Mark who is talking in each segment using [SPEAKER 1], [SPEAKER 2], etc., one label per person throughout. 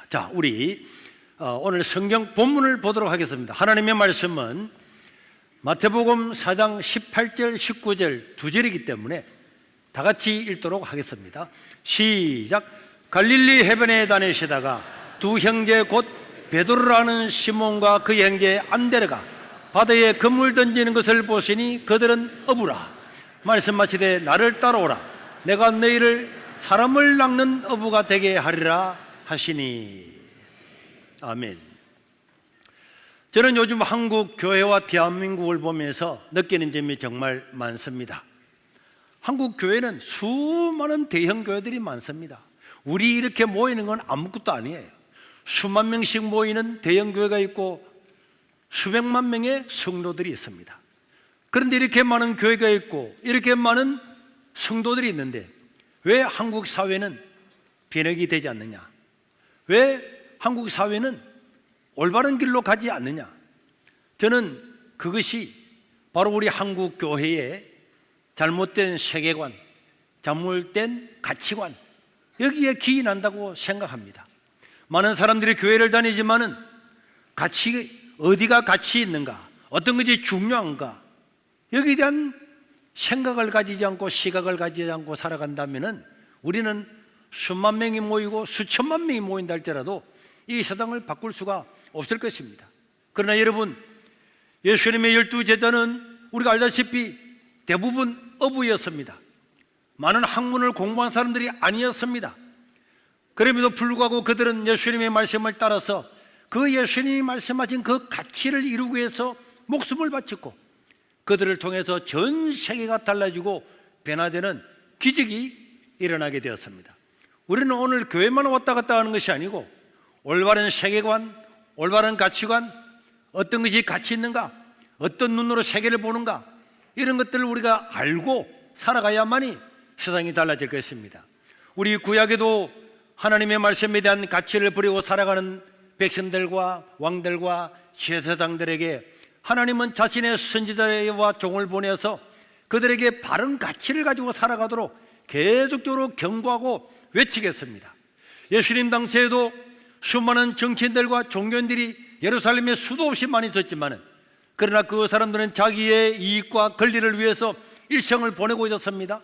[SPEAKER 1] 자, 우리 오늘 성경 본문을 보도록 하겠습니다. 하나님의 말씀은 마태복음 4장 18절, 19절 두 절이기 때문에 다 같이 읽도록 하겠습니다. 시작. 갈릴리 해변에 다니시다가 두 형제 곧 베드로라는 시몬과 그 형제 안드레가 바다에 그물 던지는 것을 보시니 그들은 어부라. 말씀하시되 나를 따라오라. 내가 너희를 사람을 낚는 어부가 되게 하리라 하시니. 아멘. 저는 요즘 한국 교회와 대한민국을 보면서 느끼는 점이 정말 많습니다. 한국 교회는 수많은 대형 교회들이 많습니다. 우리 이렇게 모이는 건 아무것도 아니에요. 수만 명씩 모이는 대형 교회가 있고 수백만 명의 성도들이 있습니다. 그런데 이렇게 많은 교회가 있고 이렇게 많은 성도들이 있는데 왜 한국 사회는 변혁이 되지 않느냐? 왜 한국 사회는 올바른 길로 가지 않느냐? 저는 그것이 바로 우리 한국 교회의 잘못된 세계관, 잘못된 가치관, 여기에 기인한다고 생각합니다. 많은 사람들이 교회를 다니지만은 어디가 가치 있는가, 어떤 것이 중요한가, 여기에 대한 생각을 가지지 않고 시각을 가지지 않고 살아간다면은 우리는 수만 명이 모이고 수천만 명이 모인다 할지라도 이 세상을 바꿀 수가 없을 것입니다. 그러나 여러분, 예수님의 12 제자는 우리가 알다시피 대부분 어부였습니다. 많은 학문을 공부한 사람들이 아니었습니다. 그럼에도 불구하고 그들은 예수님의 말씀을 따라서 그 예수님이 말씀하신 그 가치를 이루기 위해서 목숨을 바쳤고 그들을 통해서 전 세계가 달라지고 변화되는 기적이 일어나게 되었습니다. 우리는 오늘 교회만 왔다 갔다 하는 것이 아니고 올바른 세계관, 올바른 가치관, 어떤 것이 가치 있는가, 어떤 눈으로 세계를 보는가, 이런 것들을 우리가 알고 살아가야만이 세상이 달라질 것입니다. 우리 구약에도 하나님의 말씀에 대한 가치를 버리고 살아가는 백성들과 왕들과 제사장들에게 하나님은 자신의 선지자와 종을 보내서 그들에게 바른 가치를 가지고 살아가도록 계속적으로 경고하고 외치겠습니다. 예수님 당시에도 수많은 정치인들과 종교인들이 예루살렘에 수도 없이 많이 있었지만 그러나 그 사람들은 자기의 이익과 권리를 위해서 일생을 보내고 있었습니다.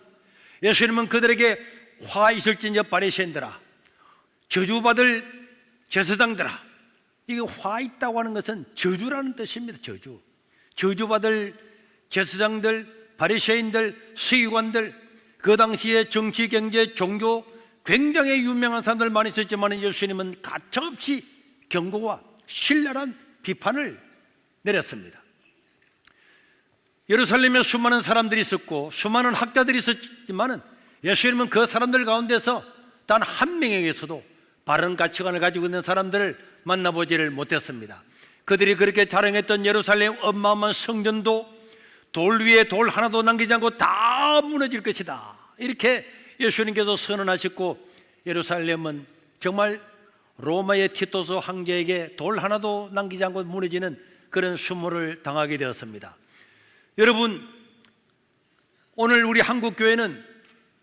[SPEAKER 1] 예수님은 그들에게 화 있을진저 바리새인들아, 저주받을 제사장들아, 이게 화 있다고 하는 것은 저주라는 뜻입니다. 저주받을 제사장들, 바리새인들, 서기관들, 그 당시에 정치, 경제, 종교 굉장히 유명한 사람들 많이 있었지만 예수님은 가차없이 경고와 신랄한 비판을 내렸습니다. 예루살렘에 수많은 사람들이 있었고 수많은 학자들이 있었지만 예수님은 그 사람들 가운데서 단 한 명에게서도 바른 가치관을 가지고 있는 사람들을 만나보지를 못했습니다. 그들이 그렇게 자랑했던 예루살렘 어마어마한 성전도 돌 위에 돌 하나도 남기지 않고 다 무너질 것이다, 이렇게 예수님께서 선언하셨고 예루살렘은 정말 로마의 티토스 황제에게 돌 하나도 남기지 않고 무너지는 그런 수모를 당하게 되었습니다. 여러분, 오늘 우리 한국 교회는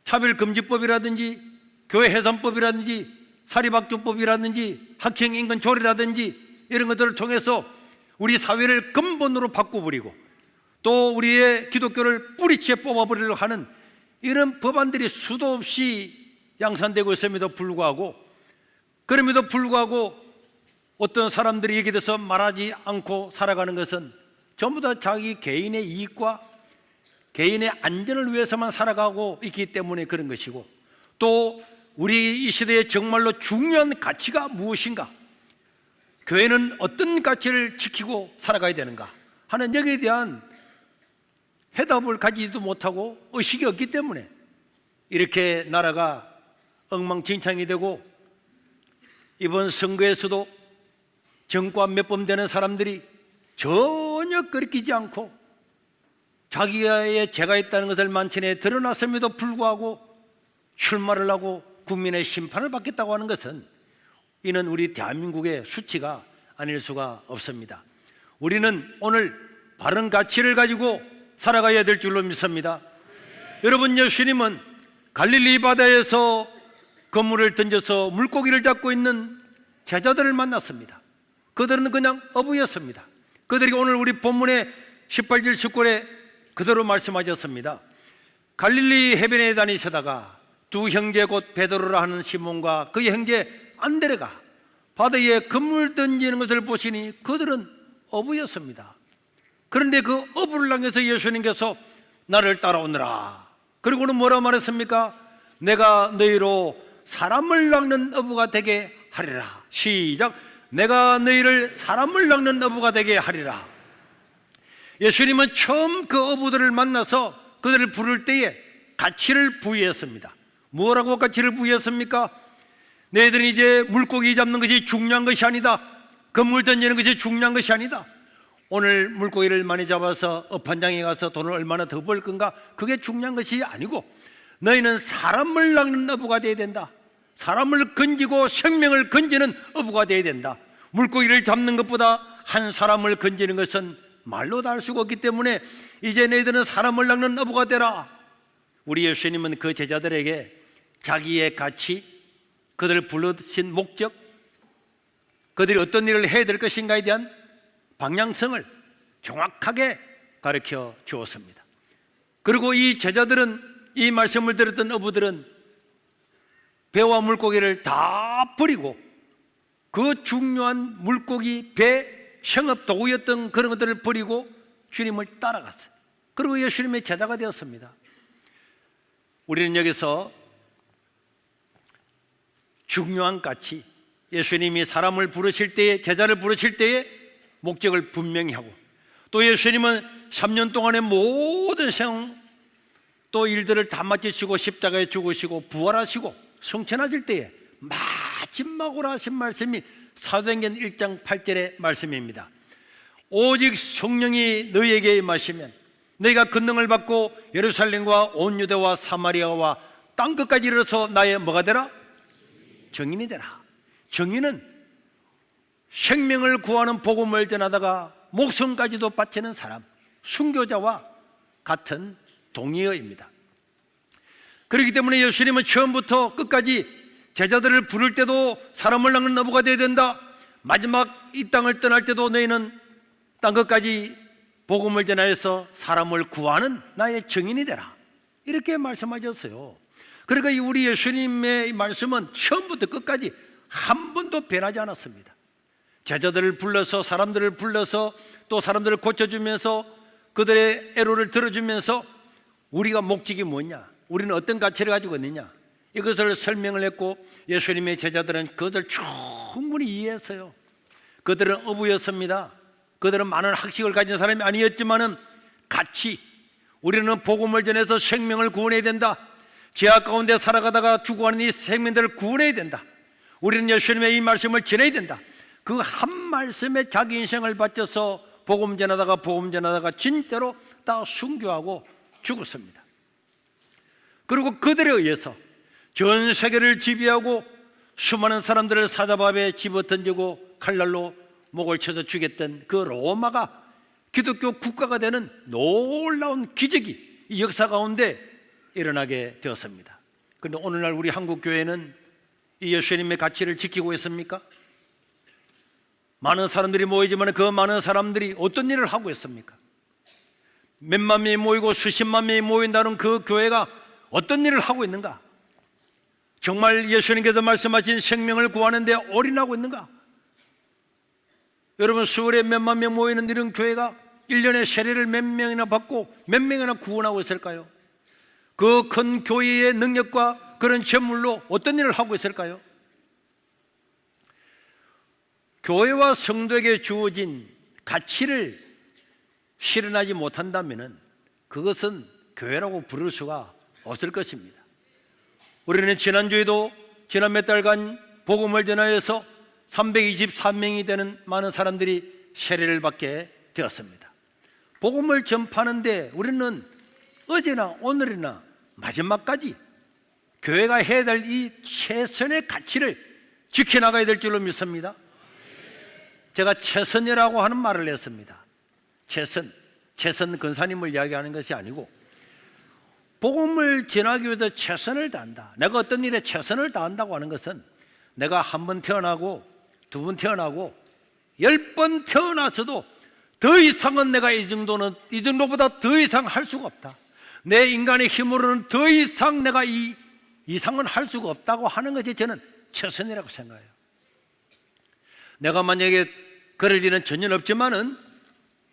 [SPEAKER 1] 차별금지법이라든지 교회 해산법이라든지 사립학교법이라든지 학생인권조례라든지 이런 것들을 통해서 우리 사회를 근본으로 바꿔버리고 또 우리의 기독교를 뿌리째 뽑아버리려고 하는 이런 법안들이 수도 없이 양산되고 있음에도 불구하고 어떤 사람들이 여기에 대해서 말하지 않고 살아가는 것은 전부 다 자기 개인의 이익과 개인의 안전을 위해서만 살아가고 있기 때문에 그런 것이고, 또 우리 이 시대에 정말로 중요한 가치가 무엇인가, 교회는 어떤 가치를 지키고 살아가야 되는가 하는 여기에 대한 해답을 가지지도 못하고 의식이 없기 때문에 이렇게 나라가 엉망진창이 되고 이번 선거에서도 정과 몇 번 되는 사람들이 전혀 끓이지 않고 자기의 죄가 있다는 것을 만천에 드러났음에도 불구하고 출마를 하고 국민의 심판을 받겠다고 하는 것은 이는 우리 대한민국의 수치가 아닐 수가 없습니다. 우리는 오늘 바른 가치를 가지고 살아가야 될 줄로 믿습니다. 여러분, 예수님은 갈릴리 바다에서 그물을 던져서 물고기를 잡고 있는 제자들을 만났습니다. 그들은 그냥 어부였습니다. 그들이 오늘 우리 본문의 18절 19절에 그대로 말씀하셨습니다. 갈릴리 해변에 다니시다가 두 형제 곧 베드로라 하는 시몬과 그의 형제 안드레가 바다에 그물 던지는 것을 보시니 그들은 어부였습니다. 그런데 그 어부를 향해서 예수님께서 나를 따라오너라. 그리고는 뭐라 말했습니까? 내가 너희로 사람을 낚는 어부가 되게 하리라. 시작. 내가 너희를 사람을 낚는 어부가 되게 하리라. 예수님은 처음 그 어부들을 만나서 그들을 부를 때에 가치를 부여했습니다. 뭐라고 가치를 부여했습니까? 너희들은 이제 물고기 잡는 것이 중요한 것이 아니다. 그물 던지는 것이 중요한 것이 아니다. 오늘 물고기를 많이 잡아서 업한장에 가서 돈을 얼마나 더 벌 건가, 그게 중요한 것이 아니고 너희는 사람을 낚는 어부가 되어야 된다. 사람을 건지고 생명을 건지는 어부가 되어야 된다. 물고기를 잡는 것보다 한 사람을 건지는 것은 말로 다 할 수가 없기 때문에 이제 너희들은 사람을 낚는 어부가 되라. 우리 예수님은 그 제자들에게 자기의 가치, 그들을 불러신 목적, 그들이 어떤 일을 해야 될 것인가에 대한 방향성을 정확하게 가르쳐 주었습니다. 그리고 이 제자들은, 이 말씀을 들었던 어부들은 배와 물고기를 다 버리고 그 중요한 물고기, 배, 생업 도구였던 그런 것들을 버리고 주님을 따라갔어요. 그리고 예수님의 제자가 되었습니다. 우리는 여기서 중요한 가치, 예수님이 사람을 부르실 때에, 제자를 부르실 때에 목적을 분명히 하고, 또 예수님은 3년 동안의 모든 생 또 일들을 다 마치시고 십자가에 죽으시고 부활하시고 승천하실 때에 마지막으로 하신 말씀이 사도행전 1장 8절의 말씀입니다. 오직 성령이 너희에게 임하시면 너희가 권능을 받고 예루살렘과 온 유대와 사마리아와 땅끝까지 이르러서 나의 뭐가 되라? 증인이 되라. 증인은 생명을 구하는 복음을 전하다가 목숨까지도 바치는 사람, 순교자와 같은 동의어입니다. 그렇기 때문에 예수님은 처음부터 끝까지 제자들을 부를 때도 사람을 낚는 어부가 되어야 된다. 마지막 이 땅을 떠날 때도 너희는 땅끝까지 복음을 전하여서 사람을 구하는 나의 증인이 되라. 이렇게 말씀하셨어요. 그러니까 우리 예수님의 말씀은 처음부터 끝까지 한 번도 변하지 않았습니다. 제자들을 불러서, 사람들을 불러서, 또 사람들을 고쳐주면서 그들의 애로를 들어주면서 우리가 목적이 뭐냐, 우리는 어떤 가치를 가지고 있느냐, 이것을 설명을 했고 예수님의 제자들은 그것을 충분히 이해했어요. 그들은 어부였습니다. 그들은 많은 학식을 가진 사람이 아니었지만은 가치, 우리는 복음을 전해서 생명을 구원해야 된다. 죄악 가운데 살아가다가 죽어가는 이 생명들을 구원해야 된다. 우리는 예수님의 이 말씀을 전해야 된다. 그 한 말씀에 자기 인생을 바쳐서 복음 전하다가 진짜로 다 순교하고 죽었습니다. 그리고 그들에 의해서 전 세계를 지배하고 수많은 사람들을 사자밥에 집어던지고 칼날로 목을 쳐서 죽였던 그 로마가 기독교 국가가 되는 놀라운 기적이 이 역사 가운데 일어나게 되었습니다. 그런데 오늘날 우리 한국 교회는 이 예수님의 가치를 지키고 있습니까? 많은 사람들이 모이지만 그 많은 사람들이 어떤 일을 하고 있습니까? 몇만 명이 모이고 수십만 명이 모인다는 그 교회가 어떤 일을 하고 있는가? 정말 예수님께서 말씀하신 생명을 구하는 데 올인하고 있는가? 여러분, 서울에 몇만 명 모이는 이런 교회가 1년에 세례를 몇 명이나 받고 몇 명이나 구원하고 있을까요? 그 큰 교회의 능력과 그런 재물로 어떤 일을 하고 있을까요? 교회와 성도에게 주어진 가치를 실현하지 못한다면 그것은 교회라고 부를 수가 없을 것입니다. 우리는 지난주에도 지난 몇 달간 복음을 전하여서 324명이 되는 많은 사람들이 세례를 받게 되었습니다. 복음을 전파하는데 우리는 어제나 오늘이나 마지막까지 교회가 해야 될 이 최선의 가치를 지켜나가야 될 줄로 믿습니다. 제가 최선이라고 하는 말을 했습니다. 최선 근사님을 이야기하는 것이 아니고 복음을 전하기 위해서 최선을 다한다. 내가 어떤 일에 최선을 다한다고 하는 것은 내가 한 번 태어나고 두 번 태어나고 10번 태어나서도 더 이상은 내가 이 정도보다 더 이상 할 수가 없다. 내 인간의 힘으로는 더 이상 내가 이 이상은 할 수가 없다고 하는 것이 저는 최선이라고 생각해요. 내가 만약에 그럴 일은 전혀 없지만은,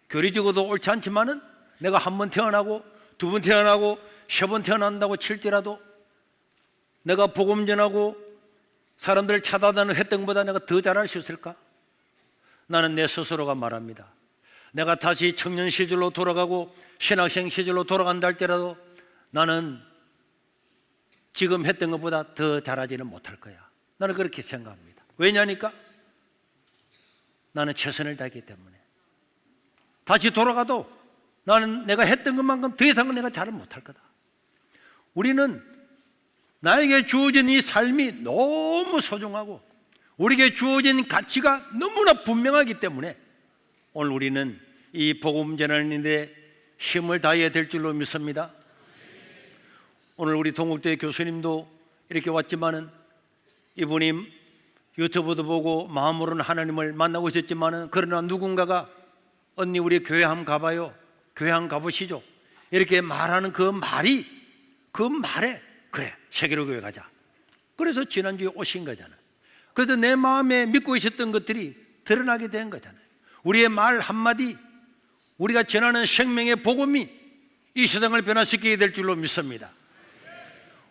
[SPEAKER 1] 교리적으로도 옳지 않지만은, 내가 한 번 태어나고 두 번 태어나고 세 번 태어난다고 칠지라도 내가 복음 전하고 사람들을 찾아다니는 했던 것보다 내가 더 잘할 수 있을까? 나는 내 스스로가 말합니다. 내가 다시 청년 시절로 돌아가고 신학생 시절로 돌아간다 할지라도 나는 지금 했던 것보다 더 잘하지는 못할 거야. 나는 그렇게 생각합니다. 왜냐니까 나는 최선을 다했기 때문에. 다시 돌아가도 나는 내가 했던 것만큼 더 이상은 내가 잘은 못할 거다. 우리는 나에게 주어진 이 삶이 너무 소중하고 우리에게 주어진 가치가 너무나 분명하기 때문에 오늘 우리는 이 복음 전하는 데 힘을 다해야 될 줄로 믿습니다. 오늘 우리 동국대 교수님도 이렇게 왔지만은 이분이 유튜브도 보고 마음으로는 하나님을 만나고 있었지만은, 그러나 누군가가 언니 우리 교회 한번 가봐요, 교회 한번 가보시죠, 이렇게 말하는 그 말에 그래 세계로 교회 가자. 그래서 지난주에 오신 거잖아. 그래서 내 마음에 믿고 있었던 것들이 드러나게 된 거잖아요. 우리의 말 한마디, 우리가 전하는 생명의 복음이 이 세상을 변화시키게 될 줄로 믿습니다.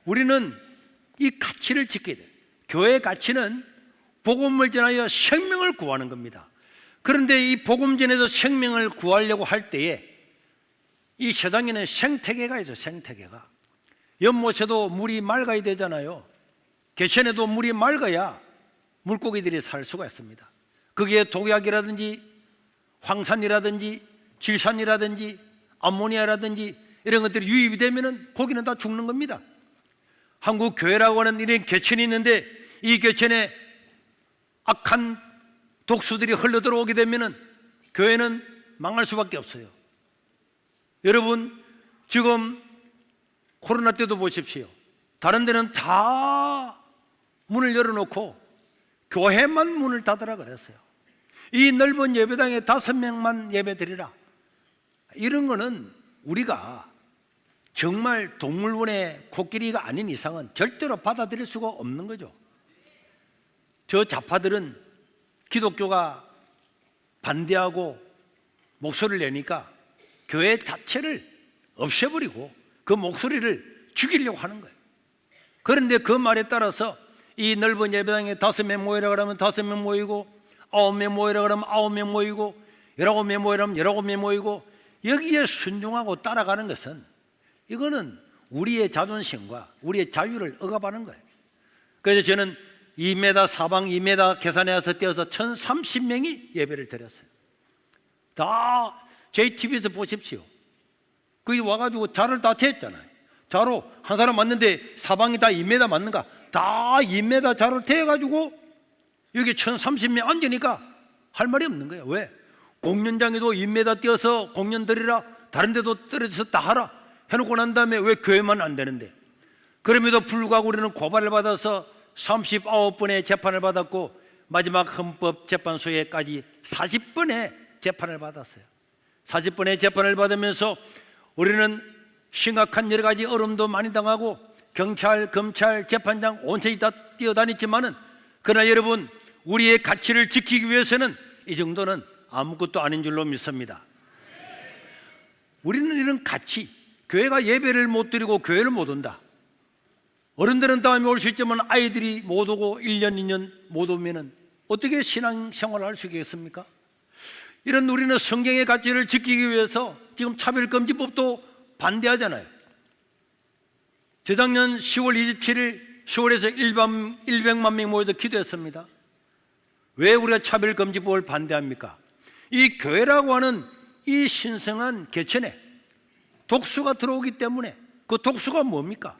[SPEAKER 1] 우리는 이 가치를 지켜야 돼요. 교회의 가치는 복음을 전하여 생명을 구하는 겁니다. 그런데 이 복음 전에서 생명을 구하려고 할 때에 이 세상에는 생태계가 있어요. 생태계가. 연못에도 물이 맑아야 되잖아요. 개천에도 물이 맑아야 물고기들이 살 수가 있습니다. 거기에 독약이라든지 황산이라든지 질산이라든지 암모니아라든지 이런 것들이 유입이 되면 고기는 다 죽는 겁니다. 한국 교회라고 하는 이런 개천이 있는데 이 개천에 악한 독수들이 흘러들어오게 되면 교회는 망할 수밖에 없어요. 여러분, 지금 코로나 때도 보십시오. 다른 데는 다 문을 열어놓고 교회만 문을 닫으라 그랬어요. 이 넓은 예배당에 5명만 예배드리라. 이런 거는 우리가 정말 동물원의 코끼리가 아닌 이상은 절대로 받아들일 수가 없는 거죠. 저 좌파들은 기독교가 반대하고 목소리를 내니까 교회 자체를 없애버리고 그 목소리를 죽이려고 하는 거예요. 그런데 그 말에 따라서 이 넓은 예배당에 5명 모이라 그러면 5명 모이고, 9명 모이라 그러면 9명 모이고, 19명 모이라 그러면 19명 모이고, 여기에 순종하고 따라가는 것은 이거는 우리의 자존심과 우리의 자유를 억압하는 거예요. 그래서 저는 2m 사방 2m 계산해서 떼어서 1030명이 예배를 드렸어요. 다 JTB에서 보십시오. 거기 와가지고 자를 다 쟀잖아요. 자로 한 사람 맞는데 사방이 다 2m 맞는가? 다 2m 자를 태워가지고 여기 1030명 앉으니까 할 말이 없는 거예요. 왜? 공연장에도 2m 띄어서 공연 드리라, 다른 데도 떨어져서 다 하라 해놓고 난 다음에 왜 교회만 안 되는데? 그럼에도 불구하고 우리는 고발을 받아서 39번의 재판을 받았고 마지막 헌법재판소에까지 40번의 재판을 받았어요. 40번의 재판을 받으면서 우리는 심각한 여러 가지 어려움도 많이 당하고 경찰, 검찰, 재판장 온천히 다 뛰어다녔지만은, 그러나 여러분, 우리의 가치를 지키기 위해서는 이 정도는 아무것도 아닌 줄로 믿습니다. 우리는 이런 가치, 교회가 예배를 못 드리고 교회를 못 온다. 어른들은 다음에 올 수 있지만 아이들이 못 오고 1년, 2년 못 오면은 어떻게 신앙생활을 할 수 있겠습니까? 이런 우리는 성경의 가치를 지키기 위해서 지금 차별금지법도 반대하잖아요. 재작년 10월 27일 서울에서 100만 명이 모여서 기도했습니다. 왜 우리가 차별금지법을 반대합니까? 이 교회라고 하는 이 신성한 개천에 독수가 들어오기 때문에, 그 독수가 뭡니까?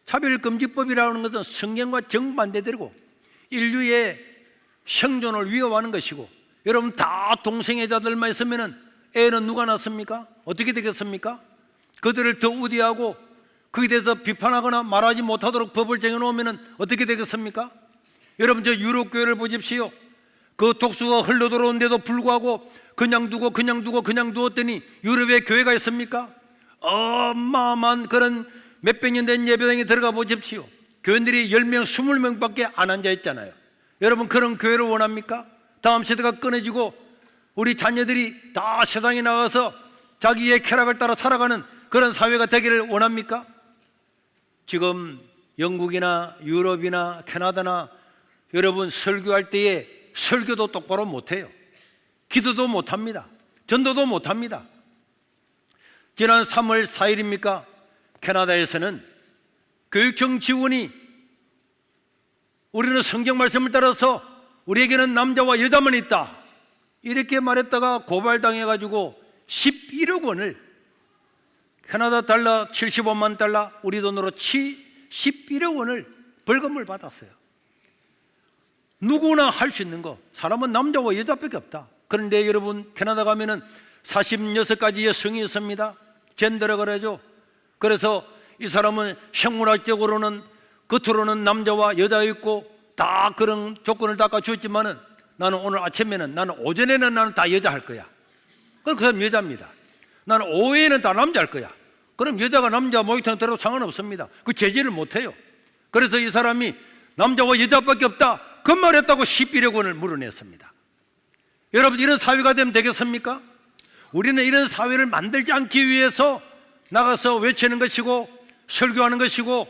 [SPEAKER 1] 차별금지법이라는 것은 성경과 정반대되고 인류의 생존을 위협하는 것이고, 여러분 다 동성애자들만 있으면 애는 누가 낳습니까? 어떻게 되겠습니까? 그들을 더 우대하고 거기에 대해서 비판하거나 말하지 못하도록 법을 정해놓으면 어떻게 되겠습니까? 여러분 저 유럽교회를 보십시오. 그 독수가 흘러 들어오는데도 불구하고 그냥 두었더니 유럽에 교회가 있습니까? 어마어마한 그런 몇백 년 된 예배당에 들어가 보십시오. 교인들이 10명, 20명밖에 안 앉아 있잖아요. 여러분, 그런 교회를 원합니까? 다음 세대가 끊어지고 우리 자녀들이 다 세상에 나가서 자기의 쾌락을 따라 살아가는 그런 사회가 되기를 원합니까? 지금 영국이나 유럽이나 캐나다나 여러분 설교할 때에 설교도 똑바로 못해요. 기도도 못합니다. 전도도 못합니다. 지난 3월 4일입니까? 캐나다에서는 교육청 직원이 우리는 성경 말씀을 따라서 우리에게는 남자와 여자만 있다 이렇게 말했다가 고발당해가지고 11억 원을, 캐나다 달러 75만 달러, 우리 돈으로 11억 원을 벌금을 받았어요. 누구나 할 수 있는 거, 사람은 남자와 여자밖에 없다. 그런데 여러분, 캐나다 가면은 46가지의 성이 있습니다. 젠더라 그러죠. 그래서 이 사람은 생물학적으로는 겉으로는 남자와 여자 있고 다 그런 조건을 닦아주었지만은 나는 오늘 아침에는, 나는 오전에는 나는 다 여자 할 거야. 그럼 그 사람 여자입니다. 나는 오후에는 다 남자 할 거야. 그럼 여자가 남자 목욕탕 들어도 상관없습니다. 그 제지를 못해요. 그래서 이 사람이 남자와 여자밖에 없다 그 말했다고 11억 원을 물어냈습니다. 여러분, 이런 사회가 되면 되겠습니까? 우리는 이런 사회를 만들지 않기 위해서 나가서 외치는 것이고 설교하는 것이고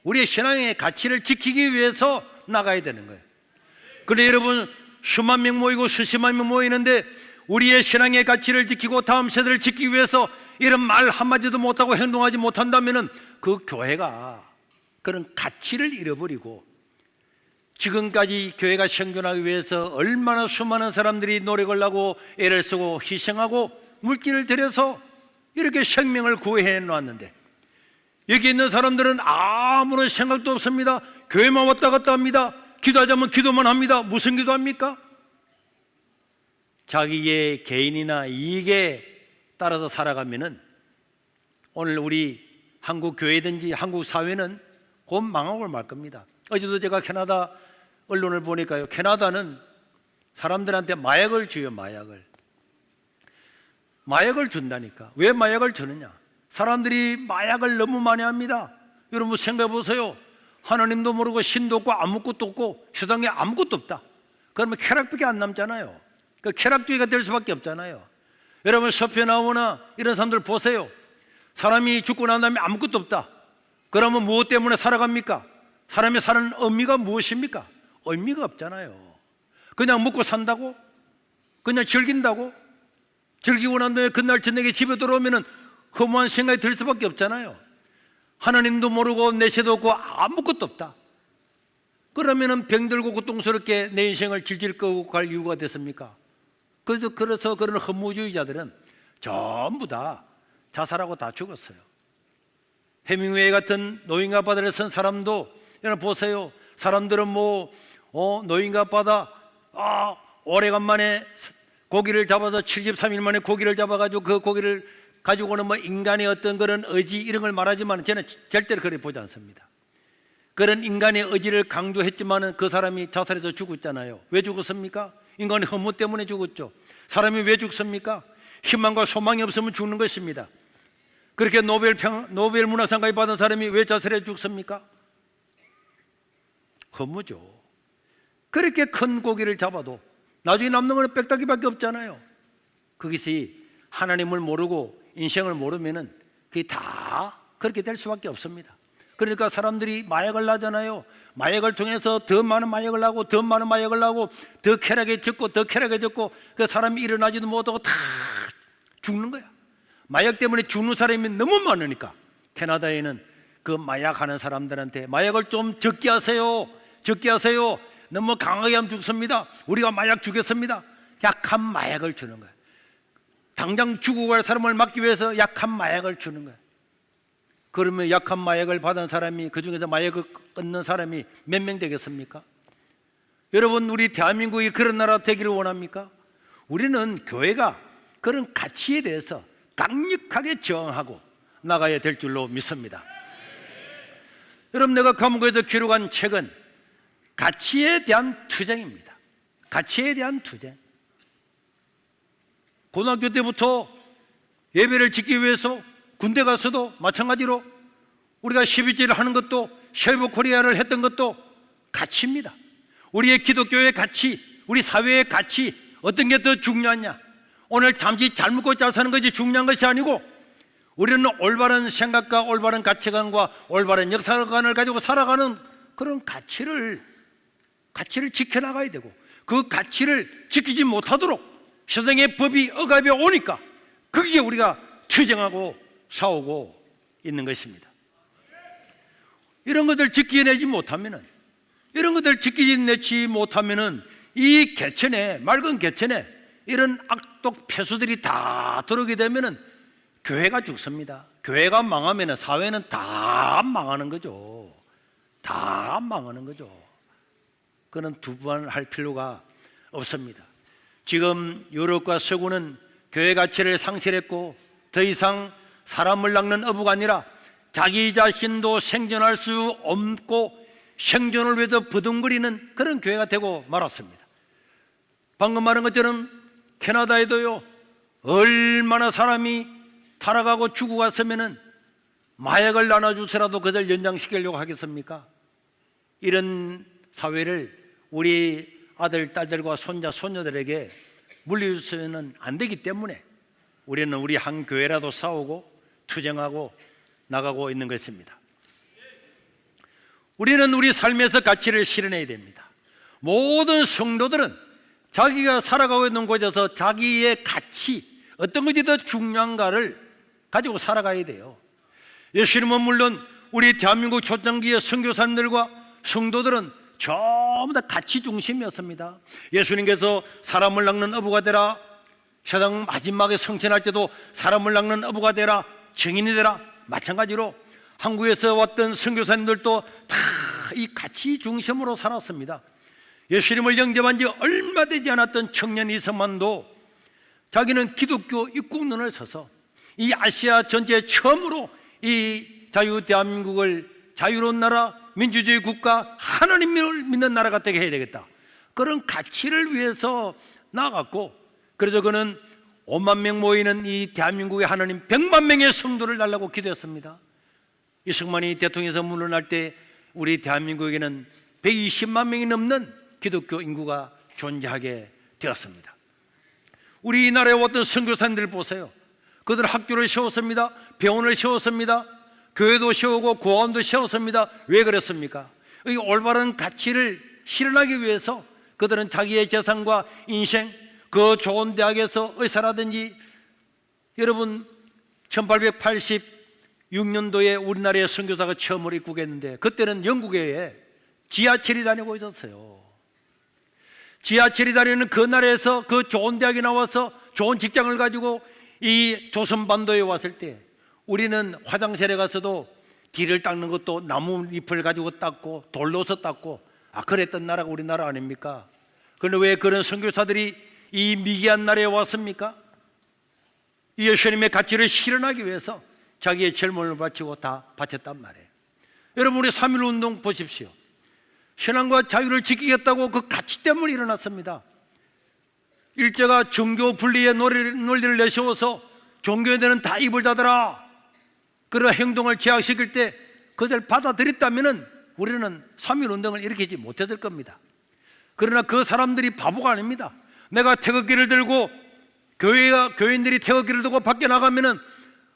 [SPEAKER 1] 우리의 신앙의 가치를 지키기 위해서 나가야 되는 거예요. 그런데 여러분, 수만 명 모이고 수십만 명 모이는데 우리의 신앙의 가치를 지키고 다음 세대를 지키기 위해서 이런 말 한마디도 못하고 행동하지 못한다면 그 교회가 그런 가치를 잃어버리고, 지금까지 교회가 생존하기 위해서 얼마나 수많은 사람들이 노력을 하고 애를 쓰고 희생하고 물질을 들여서 이렇게 생명을 구해 놓았는데 여기 있는 사람들은 아무런 생각도 없습니다. 교회만 왔다 갔다 합니다. 기도하자면 기도만 합니다. 무슨 기도합니까? 자기의 개인이나 이익에 따라서 살아가면은 오늘 우리 한국 교회든지 한국 사회는 곧 망하고 말 겁니다. 어제도 제가 캐나다 언론을 보니까요, 캐나다는 사람들한테 마약을 줘요. 마약을 준다니까. 왜 마약을 주느냐? 사람들이 마약을 너무 많이 합니다. 여러분 생각해 보세요. 하나님도 모르고 신도 없고 아무것도 없고 세상에 아무것도 없다. 그러면 쾌락밖에 안 남잖아요. 그 쾌락주의가 될 수밖에 없잖아요. 여러분 서편하우나 이런 사람들 보세요. 사람이 죽고 난 다음에 아무것도 없다. 그러면 무엇 때문에 살아갑니까? 사람이 사는 의미가 무엇입니까? 의미가 없잖아요. 그냥 먹고 산다고? 그냥 즐긴다고? 즐기고 난 다음에 그날 저녁에 집에 들어오면 허무한 생각이 들 수밖에 없잖아요. 하나님도 모르고 내세도 없고 아무것도 없다. 그러면 병들고 고통스럽게 내 인생을 질질 끌고 갈 이유가 됐습니까? 그래서 그런 허무주의자들은 전부 다 자살하고 다 죽었어요. 해밍웨이 같은 노인과 바다를 쓴 사람도, 여러분 보세요. 사람들은 노인과 바다, 오래간만에 고기를 잡아서 73일 만에 고기를 잡아가지고 그 고기를 가지고는 인간의 어떤 그런 의지 이런 걸 말하지만 저는 절대로 그렇게 보지 않습니다. 그런 인간의 의지를 강조했지만 그 사람이 자살해서 죽었잖아요. 왜 죽었습니까? 인간의 허무 때문에 죽었죠. 사람이 왜 죽습니까? 희망과 소망이 없으면 죽는 것입니다. 그렇게 노벨 문학상까지 받은 사람이 왜 자살해 죽습니까? 허무죠. 그렇게 큰 고기를 잡아도 나중에 남는 것은 빽딱이밖에 없잖아요. 그것이 하나님을 모르고 인생을 모르면은 그게 다 그렇게 될 수밖에 없습니다. 그러니까 사람들이 마약을 하잖아요. 마약을 통해서 더 많은 마약을 하고 더 많은 마약을 하고 더 쾌락해졌고 더 쾌락해졌고 그 사람이 일어나지도 못하고 다 죽는 거야. 마약 때문에 죽는 사람이 너무 많으니까 캐나다에는 그 마약하는 사람들한테 마약을 좀 적게 하세요. 적게 하세요. 너무 강하게 하면 죽습니다. 우리가 마약 주겠습니다. 약한 마약을 주는 거야. 당장 죽고 갈 사람을 막기 위해서 약한 마약을 주는 거야. 그러면 약한 마약을 받은 사람이, 그 중에서 마약을 끊는 사람이 몇 명 되겠습니까? 여러분, 우리 대한민국이 그런 나라 되기를 원합니까? 우리는 교회가 그런 가치에 대해서 강력하게 저항하고 나가야 될 줄로 믿습니다. 여러분, 내가 감옥에서 기록한 책은 가치에 대한 투쟁입니다. 가치에 대한 투쟁. 고등학교 때부터 예배를 지키기 위해서 군대 가서도 마찬가지로 우리가 12제를 하는 것도 쉘브 코리아를 했던 것도 가치입니다. 우리의 기독교의 가치, 우리 사회의 가치, 어떤 게 더 중요하냐? 오늘 잠시 잘 먹고 잘 사는 것이 중요한 것이 아니고 우리는 올바른 생각과 올바른 가치관과 올바른 역사관을 가지고 살아가는 그런 가치를 지켜나가야 되고, 그 가치를 지키지 못하도록 세상의 법이 억압해 오니까 거기에 우리가 투쟁하고 싸우고 있는 것입니다. 이런 것들 지켜내지 못하면은, 이런 것들 지키지 못하면은 이 개천에, 맑은 개천에 이런 악독 폐수들이 다 들어오게 되면은 교회가 죽습니다. 교회가 망하면은 사회는 다 망하는 거죠. 다 망하는 거죠. 그는 두 번 할 필요가 없습니다. 지금 유럽과 서구는 교회 가치를 상실했고 더 이상 사람을 낚는 어부가 아니라 자기 자신도 생존할 수 없고 생존을 위해서 버둥거리는 그런 교회가 되고 말았습니다. 방금 말한 것처럼 캐나다에도요, 얼마나 사람이 타락하고 죽어갔으면은 마약을 나눠주서라도 그들 연장시키려고 하겠습니까? 이런 사회를 우리 아들, 딸들과 손자, 손녀들에게 물려주서는 안 되기 때문에 우리는 우리 한 교회라도 싸우고 투쟁하고 나가고 있는 것입니다. 우리는 우리 삶에서 가치를 실현해야 됩니다. 모든 성도들은 자기가 살아가고 있는 곳에서 자기의 가치, 어떤 것이 더 중요한가를 가지고 살아가야 돼요. 예수님은 물론 우리 대한민국 초창기의 선교사님들과 성도들은 전부 다 가치 중심이었습니다. 예수님께서 사람을 낚는 어부가 되라, 세상 마지막에 성천할 때도 사람을 낚는 어부가 되라, 증인이 되라. 마찬가지로 한국에서 왔던 선교사님들도 다 이 가치 중심으로 살았습니다. 예수님을 영접한 지 얼마 되지 않았던 청년 이성만도 자기는 기독교 입국론을 서서 이 아시아 전체에 처음으로 이 자유 대한민국을 자유로운 나라, 민주주의 국가, 하나님을 믿는 나라가 되게 해야 되겠다, 그런 가치를 위해서 나아갔고, 그래서 그는 5만 명 모이는 이 대한민국의 하나님 100만 명의 성도를 달라고 기도했습니다. 이승만이 대통령에서 물러날 때 우리 대한민국에는 120만 명이 넘는 기독교 인구가 존재하게 되었습니다. 우리나라에 왔던 선교사님들 보세요. 그들 학교를 세웠습니다. 병원을 세웠습니다. 교회도 세우고 고아원도 세웠습니다. 왜 그랬습니까? 이 올바른 가치를 실현하기 위해서 그들은 자기의 재산과 인생, 그 좋은 대학에서 의사라든지, 여러분 1886년도에 우리나라에 선교사가 처음으로 입국했는데 그때는 영국에 지하철이 다니고 있었어요. 지하철이 다니는 그 나라에서 그 좋은 대학에 나와서 좋은 직장을 가지고 이 조선반도에 왔을 때 우리는 화장실에 가서도 뒤를 닦는 것도 나뭇잎을 가지고 닦고 돌로서 닦고, 그랬던 나라가 우리나라 아닙니까? 그런데 왜 그런 선교사들이 이 미개한 나라에 왔습니까? 예수님의 가치를 실현하기 위해서 자기의 젊음을 바치고 다 바쳤단 말이에요. 여러분, 우리 3.1 운동 보십시오. 신앙과 자유를 지키겠다고 그 가치 때문에 일어났습니다. 일제가 종교 분리의 논리를 내세워서 종교인들은 다 입을 닫아라, 그런 행동을 제약시킬 때 그들 받아들였다면 우리는 3.1 운동을 일으키지 못했을 겁니다. 그러나 그 사람들이 바보가 아닙니다. 내가 태극기를 들고 교인들이 태극기를 들고 밖에 나가면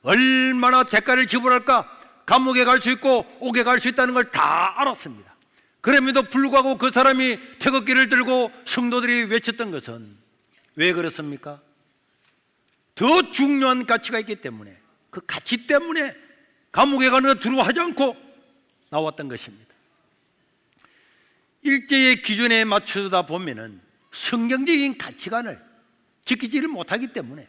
[SPEAKER 1] 얼마나 대가를 지불할까, 감옥에 갈 수 있고 옥에 갈 수 있다는 걸 다 알았습니다. 그럼에도 불구하고 그 사람이 태극기를 들고 성도들이 외쳤던 것은 왜 그렇습니까? 더 중요한 가치가 있기 때문에, 그 가치 때문에 감옥에 가는 거 두려워하지 않고 나왔던 것입니다. 일제의 기준에 맞추다 보면은 성경적인 가치관을 지키지를 못하기 때문에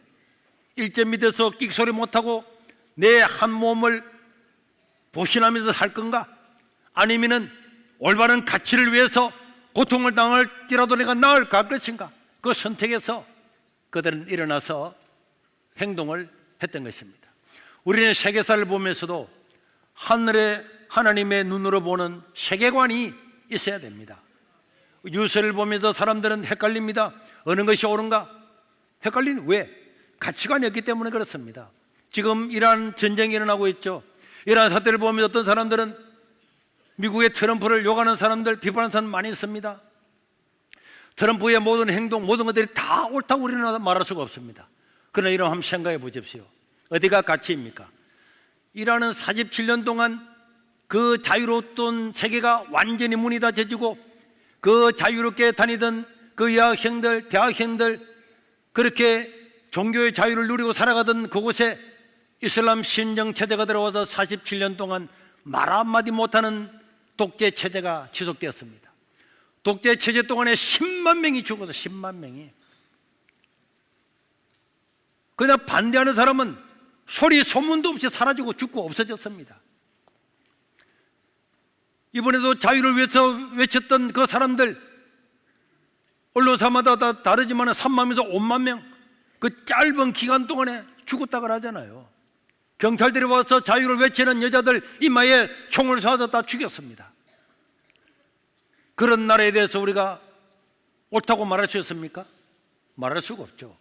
[SPEAKER 1] 일제 밑에서 끽소리 못하고 내 한 몸을 보신하면서 살 건가, 아니면은 올바른 가치를 위해서 고통을 당할지라도 내가 나을까 할 것인가, 그 선택에서 그들은 일어나서 행동을 했던 것입니다. 우리는 세계사를 보면서도 하늘의 하나님의 눈으로 보는 세계관이 있어야 됩니다. 뉴스를 보면서 사람들은 헷갈립니다. 어느 것이 옳은가? 헷갈리는 왜? 가치관이 없기 때문에 그렇습니다. 지금 이란 전쟁이 일어나고 있죠. 이란 사태를 보면서 어떤 사람들은 미국의 트럼프를 욕하는 사람들, 비판하는 사람 많이 있습니다. 트럼프의 모든 행동, 모든 것들이 다 옳다고 우리는 말할 수가 없습니다. 그러나 이런 한번 생각해 보십시오. 어디가 가치입니까? 이란은 47년 동안 그 자유로웠던 세계가 완전히 문이 닫혀지고 그 자유롭게 다니던 그 여학생들, 대학생들, 그렇게 종교의 자유를 누리고 살아가던 그곳에 이슬람 신정 체제가 들어와서 47년 동안 말 한마디 못하는 독재 체제가 지속되었습니다. 독재 체제 동안에 10만 명이 죽어서 10만 명이. 그냥 반대하는 사람은 소리 소문도 없이 사라지고 죽고 없어졌습니다. 이번에도 자유를 위해서 외쳤던 그 사람들, 언론사마다 다 다르지만 3만에서 5만 명, 그 짧은 기간 동안에 죽었다고 하잖아요. 경찰들이 와서 자유를 외치는 여자들 이마에 총을 쏴서 다 죽였습니다. 그런 나라에 대해서 우리가 옳다고 말할 수 있습니까? 말할 수가 없죠.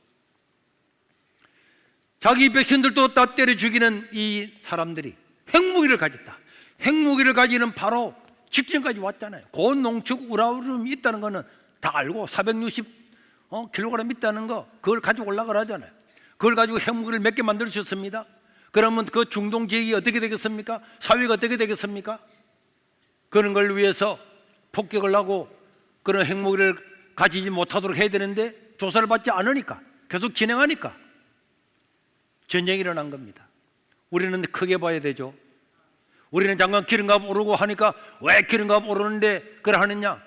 [SPEAKER 1] 자기 백성들도 다 때려 죽이는 이 사람들이 핵무기를 가졌다. 핵무기를 가지는 바로 직전까지 왔잖아요. 고농축 우라늄이 있다는 거는 다 알고 460kg 있다는 거, 그걸 가지고 올라가라 하잖아요. 그걸 가지고 핵무기를 몇 개 만들 수 있습니다. 그러면 그 중동 지역이 어떻게 되겠습니까? 사회가 어떻게 되겠습니까? 그런 걸 위해서 폭격을 하고 그런 핵무기를 가지지 못하도록 해야 되는데 조사를 받지 않으니까, 계속 진행하니까 전쟁이 일어난 겁니다. 우리는 크게 봐야 되죠. 우리는 잠깐 기름값 오르고 하니까 왜 기름값 오르는데 그걸 하느냐?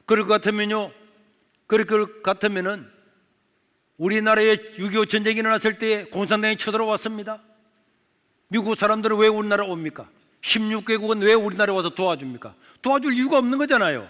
[SPEAKER 1] 그럴 것 같으면요, 그럴 것 같으면은 우리나라에 6.25 전쟁이 일어났을 때 공산당이 쳐들어왔습니다. 미국 사람들은 왜 우리나라 옵니까? 16개국은 왜 우리나라에 와서 도와줍니까? 도와줄 이유가 없는 거잖아요.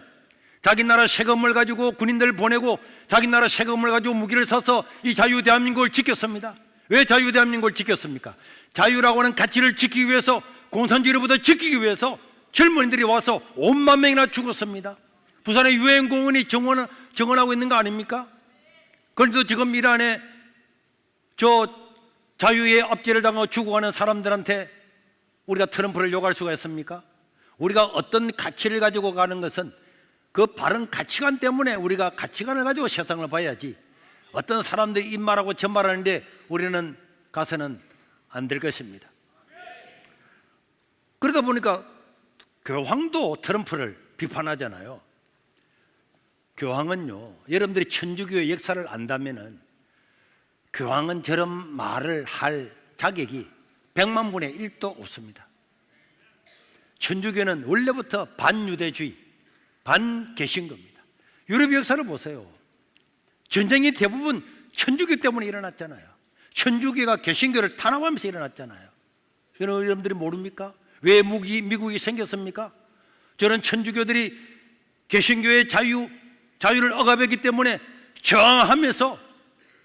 [SPEAKER 1] 자기 나라 세금을 가지고 군인들 보내고 자기 나라 세금을 가지고 무기를 사서 이 자유 대한민국을 지켰습니다. 왜 자유 대한민국을 지켰습니까? 자유라고 하는 가치를 지키기 위해서, 공산주의로부터 지키기 위해서 젊은이들이 와서 5만 명이나 죽었습니다. 부산의 유엔공원이 정원하고 있는 거 아닙니까? 그런데도 지금 이란에 자유의 압제를 당하고 죽어가는 사람들한테 우리가 트럼프를 욕할 수가 있습니까? 우리가 어떤 가치를 가지고 가는 것은 그 바른 가치관 때문에 우리가 가치관을 가지고 세상을 봐야지, 어떤 사람들이 입말하고 전말하는데 우리는 가서는 안 될 것입니다. 그러다 보니까 교황도 트럼프를 비판하잖아요. 교황은요, 여러분들이 천주교의 역사를 안다면은 교황은 저런 말을 할 자격이 100만 분의 1도 없습니다. 천주교는 원래부터 반유대주의, 반개신교입니다. 유럽의 역사를 보세요. 전쟁이 대부분 천주교 때문에 일어났잖아요. 천주교가 개신교를 탄압하면서 일어났잖아요. 여러분들이 모릅니까? 왜 미국이 생겼습니까? 저는 천주교들이 개신교의 자유를 억압했기 때문에 저항하면서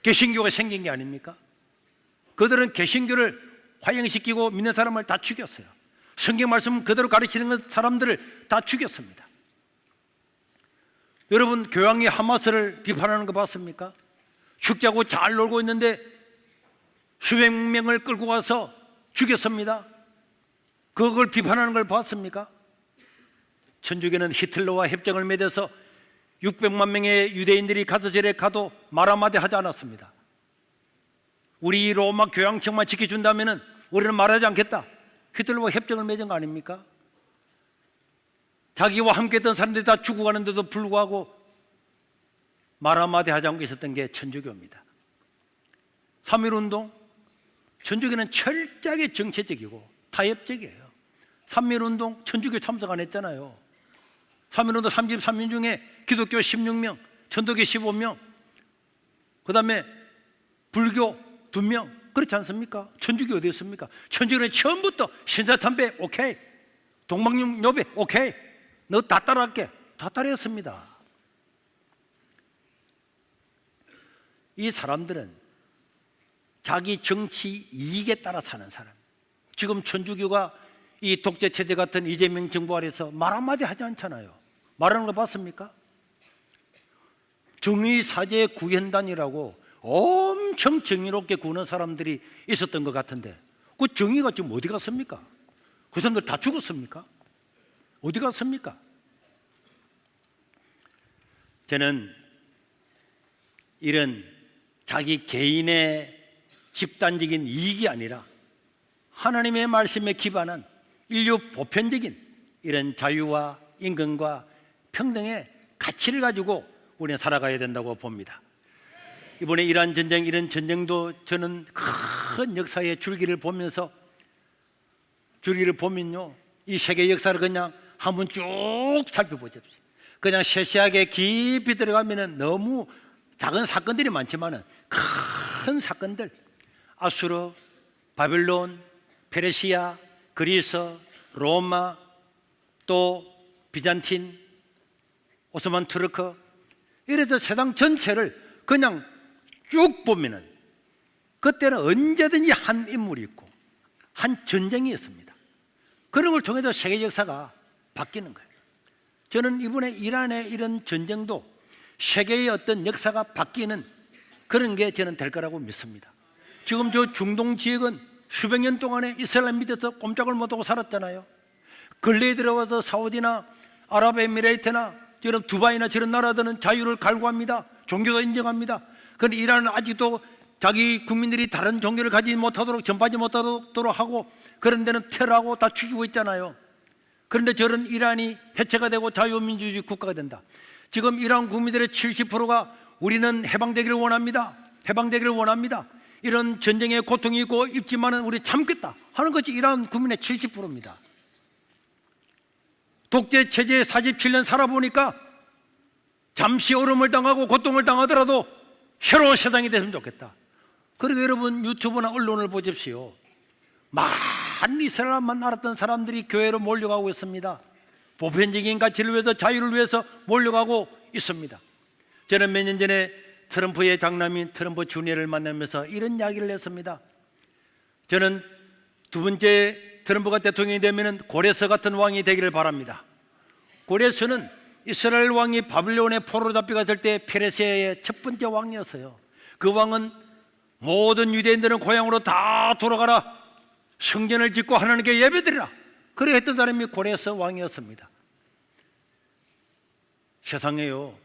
[SPEAKER 1] 개신교가 생긴 게 아닙니까? 그들은 개신교를 화형시키고 믿는 사람을 다 죽였어요. 성경 말씀 그대로 가르치는 사람들을 다 죽였습니다. 여러분, 교황이 하마스를 비판하는 거 봤습니까? 축제하고 잘 놀고 있는데 수백 명을 끌고 가서 죽였습니다. 그걸 비판하는 걸 봤습니까? 천주교는 히틀러와 협정을 맺어서 600만 명의 유대인들이 가서절에 가도 말 한마디 하지 않았습니다. 우리 로마 교황청만 지켜준다면 우리는 말하지 않겠다. 히틀러와 협정을 맺은 거 아닙니까? 자기와 함께 했던 사람들이 다 죽어가는데도 불구하고 말 한마디 하지 않고 있었던 게 천주교입니다. 3.1운동, 천주교는 철저하게 정체적이고 타협적이에요. 3.1운동, 천주교 참석 안 했잖아요. 3.1운동 33인 중에 기독교 16명, 천도교 15명, 그 다음에 불교 2명, 그렇지 않습니까? 천주교 어디 있습니까? 천주교는 처음부터 신사참배 오케이, 동방요배 오케이, 너 다 따라할게, 다 따라했습니다. 이 사람들은 자기 정치 이익에 따라 사는 사람. 지금 천주교가 이 독재체제 같은 이재명 정부 아래서 말 한마디 하지 않잖아요. 말하는 거 봤습니까? 정의사제 구현단이라고 엄청 정의롭게 구는 사람들이 있었던 것 같은데 그 정의가 지금 어디 갔습니까? 그 사람들 다 죽었습니까? 어디 갔습니까? 저는 이런 자기 개인의 집단적인 이익이 아니라 하나님의 말씀에 기반한 인류 보편적인 이런 자유와 인권과 평등의 가치를 가지고 우리는 살아가야 된다고 봅니다. 이번에 이란 전쟁, 이런 전쟁도 저는 큰 역사의 줄기를 보면요, 이 세계 역사를 그냥 한번 쭉 살펴보십시오. 그냥 세세하게 깊이 들어가면 너무 작은 사건들이 많지만 큰 사건들, 아수르, 바빌론, 페르시아, 그리스, 로마, 또 비잔틴, 오스만 투르크, 이래서 세상 전체를 그냥 쭉 보면은 그때는 언제든지 한 인물이 있고 한 전쟁이 있습니다. 그런 걸 통해서 세계 역사가 바뀌는 거예요. 저는 이번에 이란의 이런 전쟁도 세계의 어떤 역사가 바뀌는 그런 게 저는 될 거라고 믿습니다. 지금 저 중동 지역은 수백 년 동안에 이슬람 밑에서 꼼짝을 못하고 살았잖아요. 근래에 들어와서 사우디나 아랍에미레이트나 저런 두바이나 저런 나라들은 자유를 갈구합니다. 종교도 인정합니다. 그런데 이란은 아직도 자기 국민들이 다른 종교를 가지지 못하도록, 전파하지 못하도록 하고 그런 데는 테러하고 다 죽이고 있잖아요. 그런데 저런 이란이 해체가 되고 자유민주주의 국가가 된다. 지금 이란 국민들의 70%가 우리는 해방되기를 원합니다. 해방되기를 원합니다. 이런 전쟁의 고통이 있고 있지만은 우리 참겠다 하는 것이 이란 국민의 70%입니다. 독재 체제에 47년 살아보니까 잠시 어려움을 당하고 고통을 당하더라도 새로운 세상이 됐으면 좋겠다. 그리고 여러분 유튜브나 언론을 보십시오. 많은 이스라엘만 알았던 사람들이 교회로 몰려가고 있습니다. 보편적인 가치를 위해서, 자유를 위해서 몰려가고 있습니다. 저는 몇 년 전에 트럼프의 장남인 트럼프 주니어를 만나면서 이런 이야기를 했습니다. 저는 두 번째 트럼프가 대통령이 되면 고레스 같은 왕이 되기를 바랍니다. 고레스는 이스라엘 왕이 바빌론의 포로로 잡혀갔을 때 페르시아의 첫 번째 왕이었어요. 그 왕은 모든 유대인들은 고향으로 다 돌아가라, 성전을 짓고 하나님께 예배드리라, 그래 했던 사람이 고레스 왕이었습니다. 세상에요,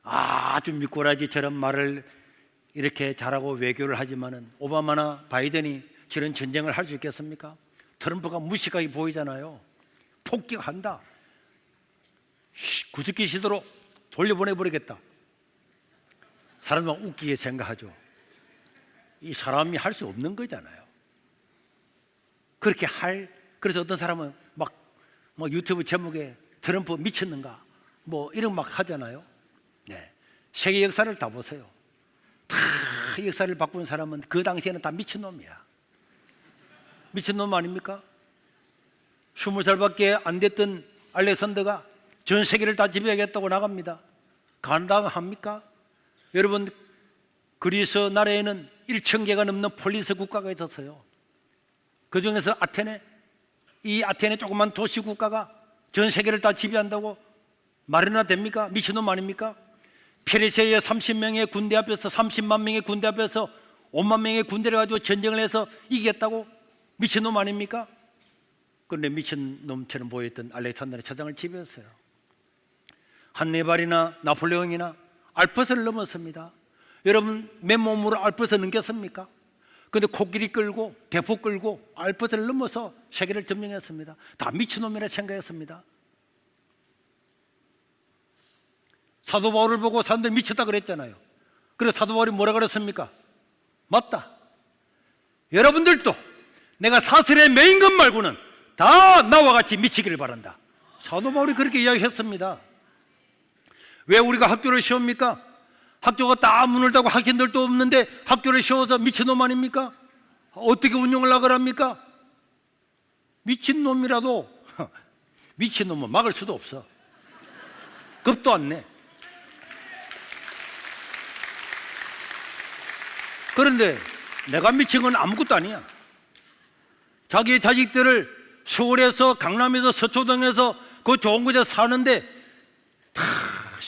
[SPEAKER 1] 아주 미꾸라지처럼 말을 이렇게 잘하고 외교를 하지만은 오바마나 바이든이 저런 전쟁을 할 수 있겠습니까? 트럼프가 무식하게 보이잖아요. 폭격한다, 구석기 시도로 돌려보내버리겠다. 사람은 웃기게 생각하죠. 이 사람이 할 수 없는 거잖아요. 그래서 어떤 사람은 막 유튜브 제목에 트럼프 미쳤는가 뭐 이런 막 하잖아요. 네. 세계 역사를 다 보세요. 다 역사를 바꾼 사람은 그 당시에는 다 미친놈이야. 미친놈 아닙니까? 20살밖에 안 됐던 알렉산더가 전 세계를 다 지배하겠다고 나갑니다. 감당합니까? 여러분, 그리스 나라에는 1,000개가 넘는 폴리스 국가가 있었어요. 그 중에서 이 아테네 조그만 도시 국가가 전 세계를 다 지배한다고 말이나 됩니까? 미친놈 아닙니까? 페르시아의 30명의 군대 앞에서, 30만 명의 군대 앞에서 5만 명의 군대를 가지고 전쟁을 해서 이기겠다고? 미친놈 아닙니까? 그런데 미친놈처럼 보였던 알렉산더의 처장을 지배했어요. 한니발이나 나폴레옹이나 알프스를 넘었습니다. 여러분, 맨몸으로 알프스 넘겼습니까? 그런데 코끼리 끌고 대포 끌고 알프스를 넘어서 세계를 점령했습니다. 다 미친놈이라 생각했습니다. 사도 바울을 보고 사람들이 미쳤다 그랬잖아요. 그래서 사도 바울이 뭐라 그랬습니까? 맞다, 여러분들도 내가 사슬에 매인 것 말고는 다 나와 같이 미치기를 바란다. 사도 바울이 그렇게 이야기했습니다. 왜 우리가 학교를 세웁니까? 학교가 다 문을 닫고 학생들도 없는데 학교를 세워서 미친놈 아닙니까? 어떻게 운영을 하거랍니까? 미친놈이라도 미친놈은 막을 수도 없어. 겁도 안 내. 그런데 내가 미친 건 아무것도 아니야. 자기 자식들을 서울에서, 강남에서, 서초동에서 그 좋은 곳에 사는데 다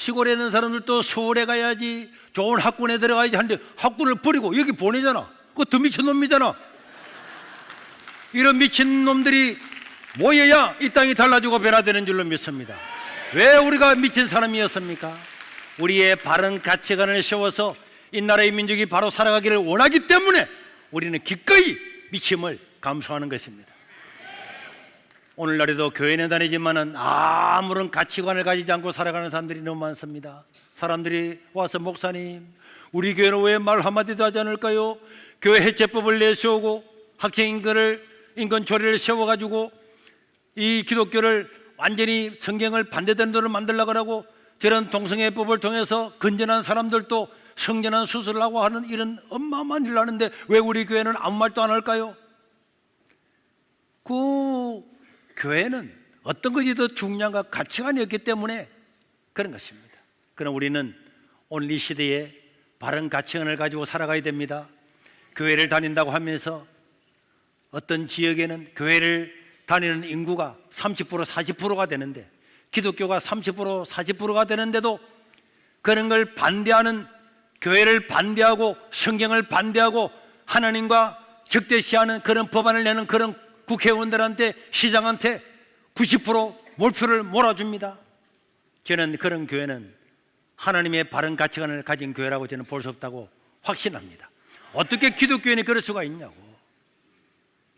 [SPEAKER 1] 시골에 있는 사람들도 서울에 가야지, 좋은 학군에 들어가야지 하는데 학군을 버리고 여기 보내잖아. 그거 더 미친놈이잖아. 이런 미친놈들이 모여야 이 땅이 달라지고 변화되는 줄로 믿습니다. 왜 우리가 미친 사람이었습니까? 우리의 바른 가치관을 세워서 이 나라의 민족이 바로 살아가기를 원하기 때문에 우리는 기꺼이 미침을 감수하는 것입니다. 오늘날에도 교회는 다니지만은 아무런 가치관을 가지지 않고 살아가는 사람들이 너무 많습니다. 사람들이 와서 목사님, 우리 교회는 왜 말 한마디도 하지 않을까요? 교회 해체법을 내세우고 인권 조례를 세워가지고 이 기독교를 완전히 성경을 반대되는 대로 만들려고 하고, 저런 동성애법을 통해서 건전한 사람들도 성전환 수술을 하고 하는 이런 어마어마한 일을 하는데 왜 우리 교회는 아무 말도 안 할까요? 그 교회는 어떤 것이 더 중요한가, 가치관이었기 때문에 그런 것입니다. 그럼 우리는 오늘 이 시대에 바른 가치관을 가지고 살아가야 됩니다. 교회를 다닌다고 하면서 어떤 지역에는 교회를 다니는 인구가 30% 40%가 되는데, 기독교가 30% 40%가 되는데도 그런 걸 반대하는, 교회를 반대하고 성경을 반대하고 하나님과 적대시하는 그런 법안을 내는 그런 국회의원들한테, 시장한테 90% 몰표를 몰아줍니다. 저는 그런 교회는 하나님의 바른 가치관을 가진 교회라고 저는 볼 수 없다고 확신합니다. 어떻게 기독교인이 그럴 수가 있냐고.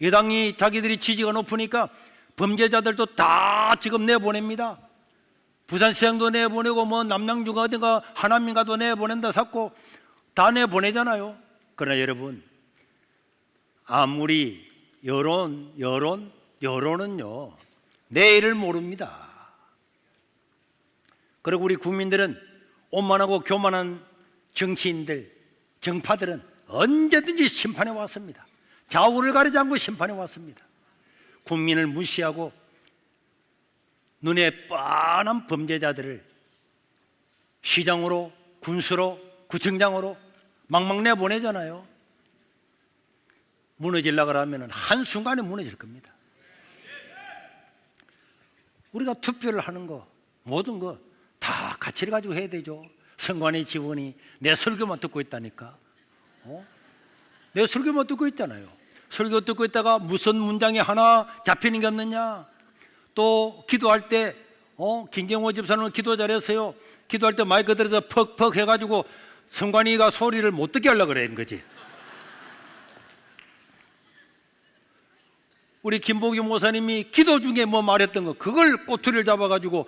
[SPEAKER 1] 여당이 자기들이 지지가 높으니까 범죄자들도 다 지금 내보냅니다. 부산시장도 내보내고 뭐 남양주가 어딘가 하남인가도 내보낸다 샀고 다 내보내잖아요. 그러나 여러분, 아무리 여론은요 내일을 모릅니다. 그리고 우리 국민들은 오만하고 교만한 정치인들, 정파들은 언제든지 심판해 왔습니다. 좌우를 가리지 않고 심판해 왔습니다. 국민을 무시하고 눈에 뻔한 범죄자들을 시장으로, 군수로, 구청장으로 막막 내보내잖아요. 무너지려고 하면 한순간에 무너질 겁니다. 우리가 투표를 하는 거, 모든 거 다 가치를 가지고 해야 되죠. 선관위 직원이 내 설교만 듣고 있다니까. 내 설교만 듣고 있잖아요. 설교 듣고 있다가 무슨 문장이 하나 잡히는 게 없느냐. 또 기도할 때 김경호 집사는 기도 잘했어요. 기도할 때 마이크 들어서 퍽퍽 해가지고 선관위가 소리를 못 듣게 하려고 그러는 거지. 우리 김보기 목사님이 기도 중에 뭐 말했던 거, 그걸 꼬투리를 잡아가지고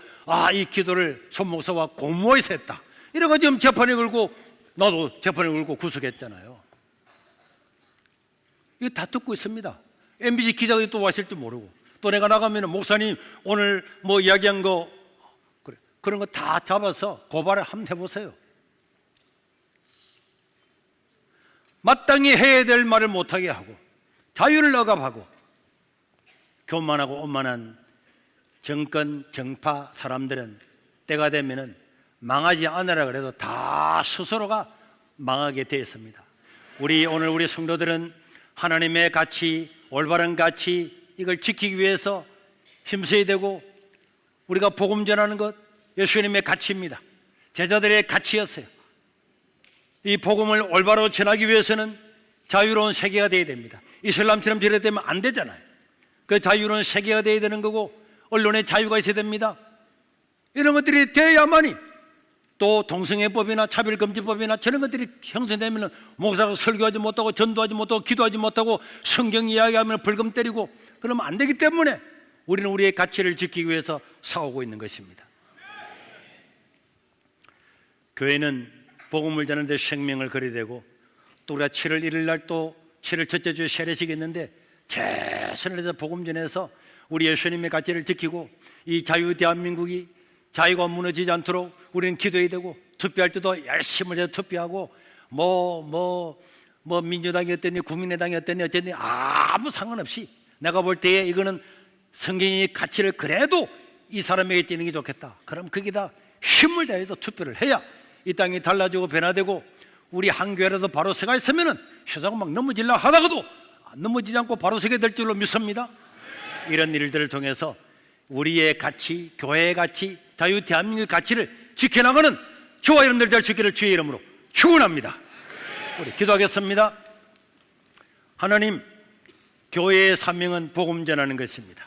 [SPEAKER 1] 이 기도를 손 목사와 공모해서 했다, 이러고 지금 재판에 걸고, 나도 재판에 걸고 구속했잖아요. 이거 다 듣고 있습니다. MBC 기자가 또 왔을지 모르고, 또 내가 나가면 목사님 오늘 뭐 이야기한 거, 그런 거 다 잡아서 고발을 한번 해보세요. 마땅히 해야 될 말을 못하게 하고, 자유를 억압하고, 교만하고 오만한 정권, 정파 사람들은 때가 되면은 망하지 않으라 그래도 다 스스로가 망하게 되어 있습니다. 오늘 우리 성도들은 하나님의 가치, 올바른 가치, 이걸 지키기 위해서 힘써야 되고, 우리가 복음 전하는 것 예수님의 가치입니다. 제자들의 가치였어요. 이 복음을 올바로 전하기 위해서는 자유로운 세계가 되어야 됩니다. 이슬람처럼 저래 되면 안 되잖아요. 그 자유로운 세계가 되어야 되는 거고, 언론의 자유가 있어야 됩니다. 이런 것들이 돼야만이 또 동성애법이나 차별금지법이나 저런 것들이 형성되면 목사가 설교하지 못하고 전도하지 못하고 기도하지 못하고 성경 이야기하면 벌금 때리고 그러면 안 되기 때문에 우리는 우리의 가치를 지키기 위해서 싸우고 있는 것입니다. 교회는 복음을 전하는 데 생명을 걸어야 되고, 또 우리가 7월 1일 날 또 7월 첫째 주에 세례식이 있는데 최선을 해서 복음 전해서 우리 예수님의 가치를 지키고, 이 자유 대한민국이 자유가 무너지지 않도록 우리는 기도해야 되고, 투표할 때도 열심히 해서 투표하고, 민주당이 어땠니 국민의당이 어땠니 어쨌니 아무 상관없이 내가 볼 때에 이거는 성경의 가치를 그래도 이 사람에게 찌는 게 좋겠다, 그럼 거기다 힘을 다해서 투표를 해야 이 땅이 달라지고 변화되고, 우리 한 교회라도 바로 서가 있으면은 세상 막 넘어질라 하다가도 넘어지지 않고 바로 서게 될 줄로 믿습니다. 이런 일들을 통해서 우리의 가치, 교회의 가치, 자유 대한민국의 가치를 지켜나가는 저와 여러분들 될 수 있기를 주의 이름으로 축원합니다. 우리 기도하겠습니다. 하나님, 교회의 사명은 복음 전하는 것입니다.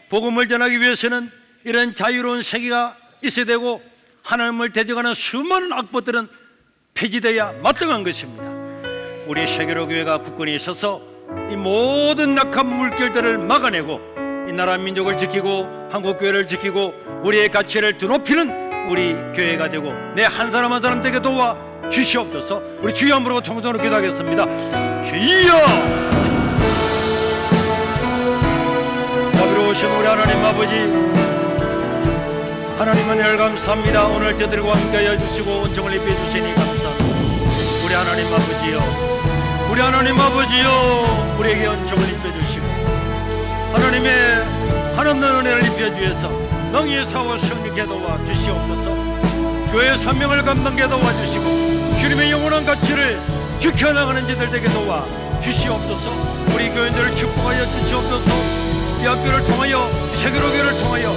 [SPEAKER 1] 복음을 전하기 위해서는 이런 자유로운 세계가 있어야 되고 하나님을 대적하는 수많은 악보들은 폐지되어야 마땅한 것입니다. 우리 세계로 교회가 굳건히 있어서 이 모든 악한 물결들을 막아내고 이 나라 민족을 지키고 한국 교회를 지키고 우리의 가치를 드높이는 우리 교회가 되고 내 한 사람 한 사람 되게 도와 주시옵소서. 우리 주여 한번 부르고 통성으로 기도하겠습니다. 주여! 자비로우신 우리 하나님 아버지, 하나님 은혜를 감사합니다. 오늘 저들과 함께하여 주시고 은총을 입혀주시니 감사합니다. 우리 하나님 아버지여, 우리 하나님 아버지여, 우리에게 은총을 입혀주시고 하나님의 한없는 은혜를 입혀주셔서 능히 사와 승리케 도와주시옵소서. 교회의 사명을 감당케 도와주시고 주님의 영원한 가치를 지켜나가는 자들 되게 도와주시옵소서. 우리 교인들을 축복하여 주시옵소서. 이 학교를 통하여 세계로 교회를 통하여